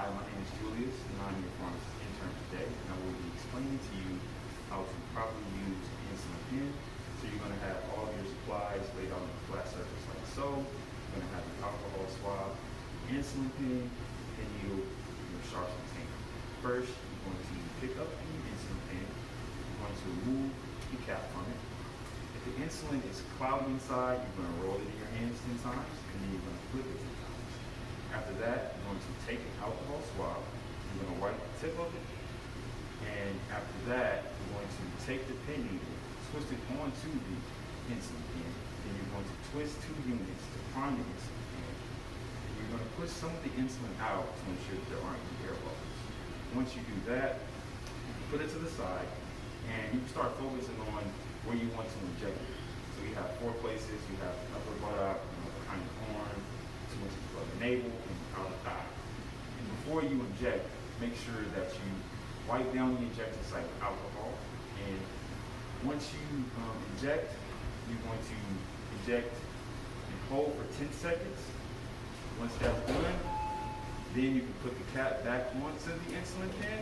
Hi, my name is Julius, and I'm your pharmacist intern today, and I will be explaining to you how to properly use an insulin pen. So you're going to have all of your supplies laid out on a flat surface like so. You're going to have your alcohol swab, your insulin pen, and needle, and your sharps container. First, you're going to pick up the insulin pen. You're going to remove the cap from it. If the insulin is cloudy inside, you're going to roll it in your hands 10 times, and then you're going to flip it 10 times. After that, you're going to take an alcohol swab. You're going to wipe the tip of it. And after that, you're going to take the pen needle, twist it onto the insulin pen. Then you're going to twist 2 units to prime the insulin pen. And you're going to push some of the insulin out to ensure that there aren't any air bubbles. Once you do that, you put it to the side, and you start focusing on where you want to inject it. So you have 4 places. You have the upper buttock, behind the arm, 2 inches above the navel, and outer thigh. And before you inject, make sure that you wipe down the injection site with alcohol. And once you inject, you're going to inject and hold for 10 seconds. Once that's done, then you can put the cap back onto the insulin pen,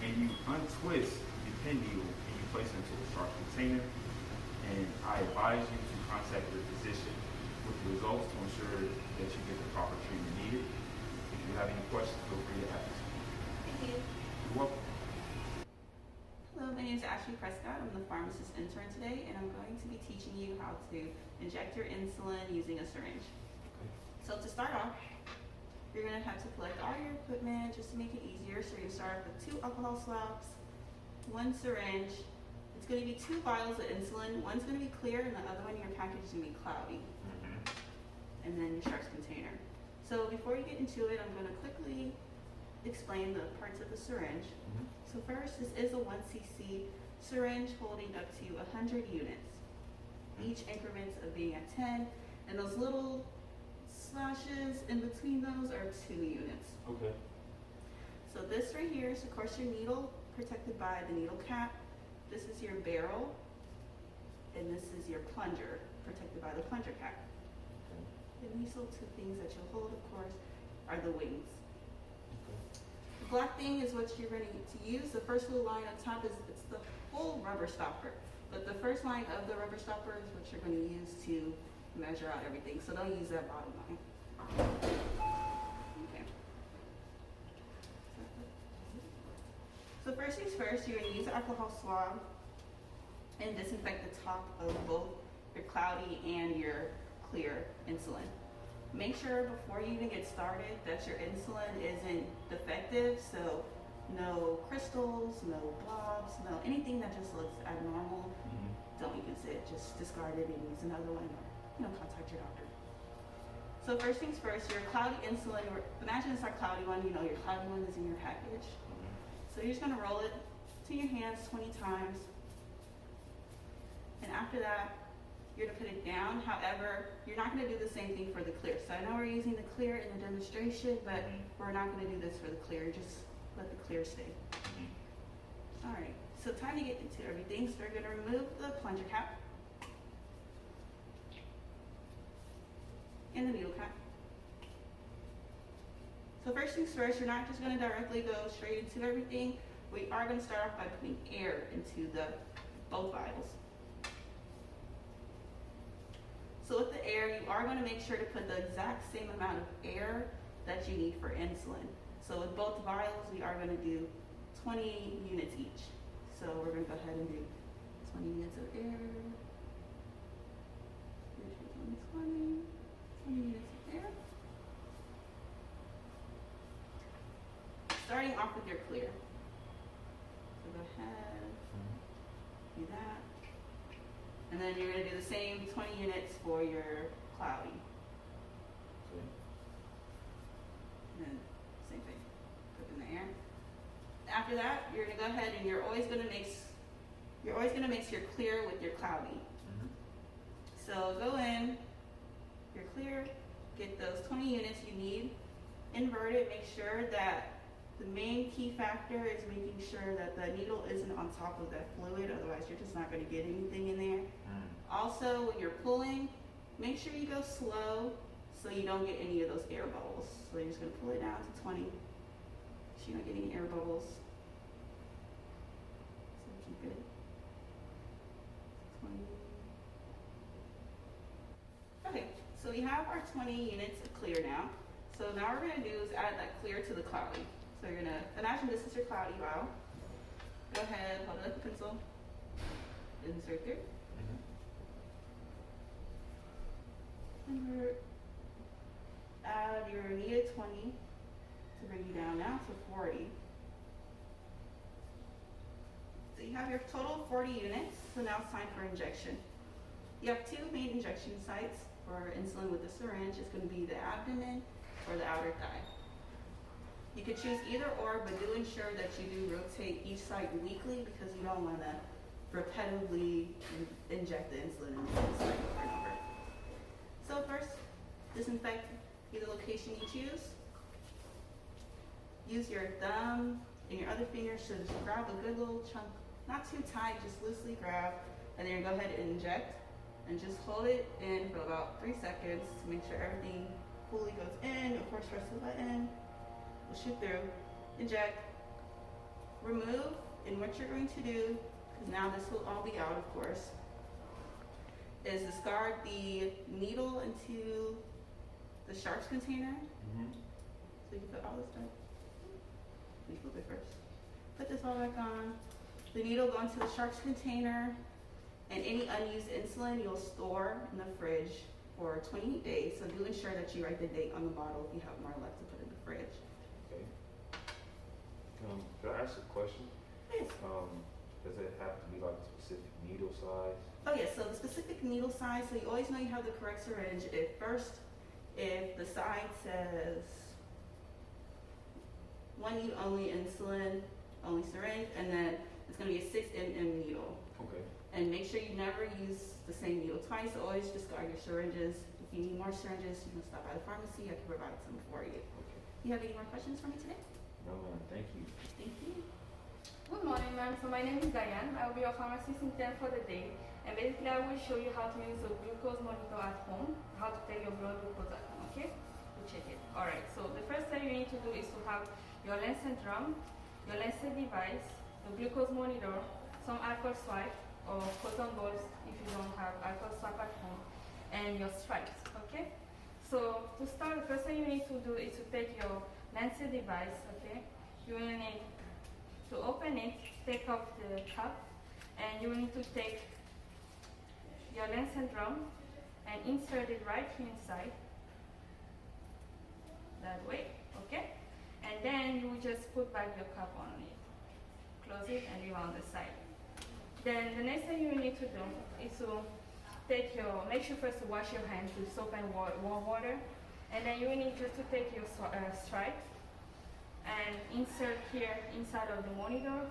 and you untwist the pen needle and you place it into a sharp container. And I advise you to contact your physician with the results to ensure that you get the proper treatment needed. If you have any questions, feel free to ask. Thank you. You're welcome. Hello, my name is Ashley Prescott. I'm the pharmacist intern today, and I'm going to be teaching you how to inject your insulin using a syringe. So to start off, you're going to have to collect all your equipment just to make it easier. So you're going to start with 2 alcohol swabs, 1 syringe. It's going to be 2 vials of insulin. One's going to be clear, and the other one, your package, is going to be cloudy. And then your sharps container. So before you get into it, I'm going to quickly explain the parts of the syringe. So first, this is a 1 cc syringe holding up to 100 units. Each increments of being at 10, and those little slashes in between those are 2 units. Okay. So this right here is, of course, your needle protected by the needle cap. This is your barrel, and this is your plunger protected by the plunger cap. And these little 2 things that you'll hold, of course, are the wings. The black thing is what you're going to use. The first little line on top it's the whole rubber stopper. But the first line of the rubber stopper is what you're going to use to measure out everything. So don't use that bottom line. Okay. So first things first, you're going to use an alcohol swab and disinfect the top of both your cloudy and your clear insulin. Make sure before you even get started that your insulin isn't defective, so no crystals, no blobs, no anything that just looks abnormal. Don't use it. Just discard it and use another one, or contact your doctor. So first things first, your cloudy insulin, imagine it's our cloudy one, your cloudy one is in your package. So you're just gonna roll it to your hands 20 times. And after that, you're gonna put it down. However, you're not gonna do the same thing for the clear. So I know we're using the clear in the demonstration, but we're not gonna do this for the clear. Just let the clear stay. All right, so time to get into everything. So we're gonna remove the plunger cap and the needle cap. So first things first, you're not just gonna directly go straight into everything. We are gonna start off by putting air into both vials. So with the air, you are going to make sure to put the exact same amount of air that you need for insulin. So with both vials, we are going to do 20 units each. So we're going to go ahead and do 20 units of air. 20 units of air. Starting off with your clear. So go ahead, do that. And then you're going to do the same 20 units for your cloudy. And then same thing, put in the air. After that, you're going to go ahead and you're always going to mix your clear with your cloudy. So go in, your clear, get those 20 units you need, invert it, make sure that the main key factor is making sure that the needle isn't on top of that fluid, otherwise you're just not going to get anything in there. Also, when you're pulling, make sure you go slow so you don't get any of those air bubbles. So you're just going to pull it down to 20 so you don't get any air bubbles. So keep it 20. Okay, so we have our 20 units of clear now. So now what we're gonna do is add that clear to the cloudy. So you're gonna imagine this is your cloudy vial. Go ahead, hold it like a pencil. Insert through. And we're add your needed 20 to bring you down now to 40. So you have your total of 40 units. So now it's time for injection. You have two main injection sites for insulin with the syringe. It's going to be the abdomen or the outer thigh. You could choose either or, but do ensure that you do rotate each site weekly because you don't want to repetitively inject the insulin in the same site over and over. So first, disinfect either location you choose. Use your thumb and your other fingers to just grab a good little chunk, not too tight, just loosely grab, and then go ahead and inject. And just hold it in for about 3 seconds to make sure everything fully goes in. Of course, press the button. We'll shoot through. Inject. Remove. And what you're going to do, because now this will all be out, of course, is discard the needle into the sharps container. So you can put all this back. Let me flip it first. Put this all back on. The needle go into the sharps container. And any unused insulin you'll store in the fridge for 28 days. So do ensure that you write the date on the bottle if you have more left to put in the fridge. Okay. Can I ask a question? Yes. Does it have to be like a specific needle size? Oh yes, so the specific needle size, so you always know you have the correct syringe. If the side says 1 needle only insulin, only syringe, and then it's gonna be a 6 mm needle. Okay. And make sure you never use the same needle twice. Always discard your syringes. If you need more syringes, you can stop by the pharmacy. I can provide some for you. Okay. You have any more questions for me today? No, ma'am. Thank you. Thank you. Good morning, ma'am. So my name is Diane. I will be your pharmacist intern for the day. And basically, I will show you how to use a glucose monitor at home, how to take your blood glucose at home, okay? To check it. All right. So the first thing you need to do is to have your Lancet drum, your Lancet device, the glucose monitor, some alcohol swipe, or cotton balls if you don't have alcohol swab at home, and your stripes, okay? So to start, the first thing you need to do is to take your Lancet device, okay? You will need to open it, take off the cap, and you will need to take your Lancet drum and insert it right here inside, that way, okay? And then you will just put back your cap on it, close it, and leave it on the side. Then the next thing you need to do is to make sure first to wash your hands with soap and warm water. And then you will need just to take your stripe and insert here inside of the monitor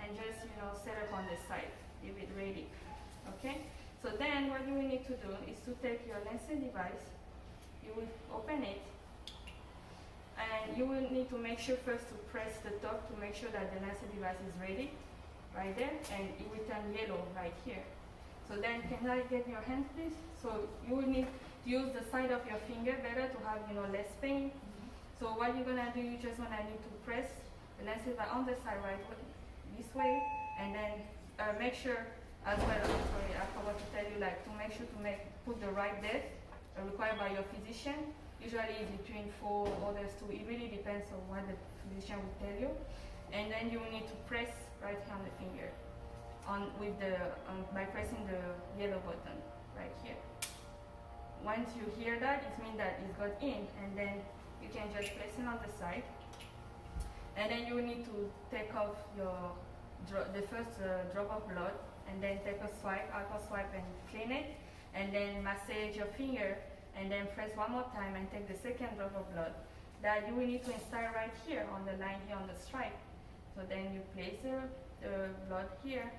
and just, set up on the side, leave it ready, okay? So then what you will need to do is to take your Lancet device, you will open it, and you will need to make sure first to press the top to make sure that the Lancet device is ready. Right there, and it will turn yellow right here. So then, can I get your hand, please? So you will need to use the side of your finger better to have, less pain. So what you're gonna do, you just gonna need to press the Lancet on the side right this way, and then make sure as well. I'm sorry, I forgot to tell you, to make sure to put the right depth required by your physician. Usually between 4, others 2. It really depends on what the physician will tell you. And then you will need to press right here on the finger, by pressing the yellow button right here. Once you hear that, it means that it's got in, and then you can just place it on the side. And then you will need to take off the first drop of blood, and then take a alcohol swipe, and clean it, and then massage your finger, and then press one more time and take the second drop of blood. That you will need to install right here on the line here on the stripe. So then you place the blood here,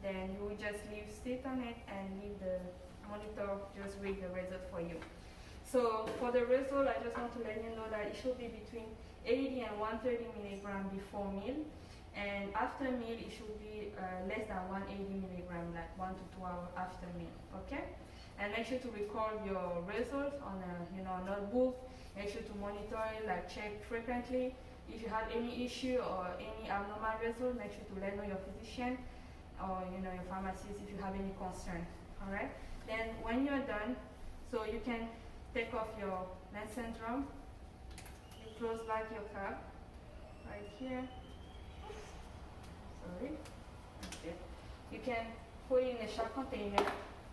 then you will just sit on it and leave the monitor just read the result for you. So for the result, I just want to let you know that it should be between 80 and 130 milligram before meal, and after meal it should be less than 180 milligram, like 1 to 2 hours after meal, okay? And make sure to record your results on a notebook. Make sure to monitor it, check frequently. if you have any issue or any abnormal result, make sure to let know your physician or your pharmacist if you have any concern. All right. Then when you're done, so you can take off your Lens drum. You close back your cup right here. Oops. Sorry. Okay. You can put it in a sharp container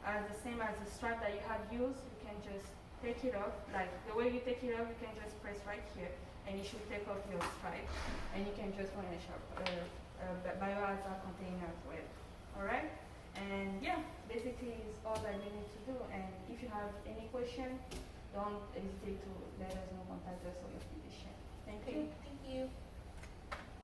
as the same as the strap that you have used. You can just take it off. Like the way you take it off, you can just press right here and it should take off your stripe. And you can just put in a sharp biohazard container as well. Alright? And yeah, basically is all that you need to do. And if you have any question, don't hesitate to let us know, contact us or your physician. Thank you. Thank you.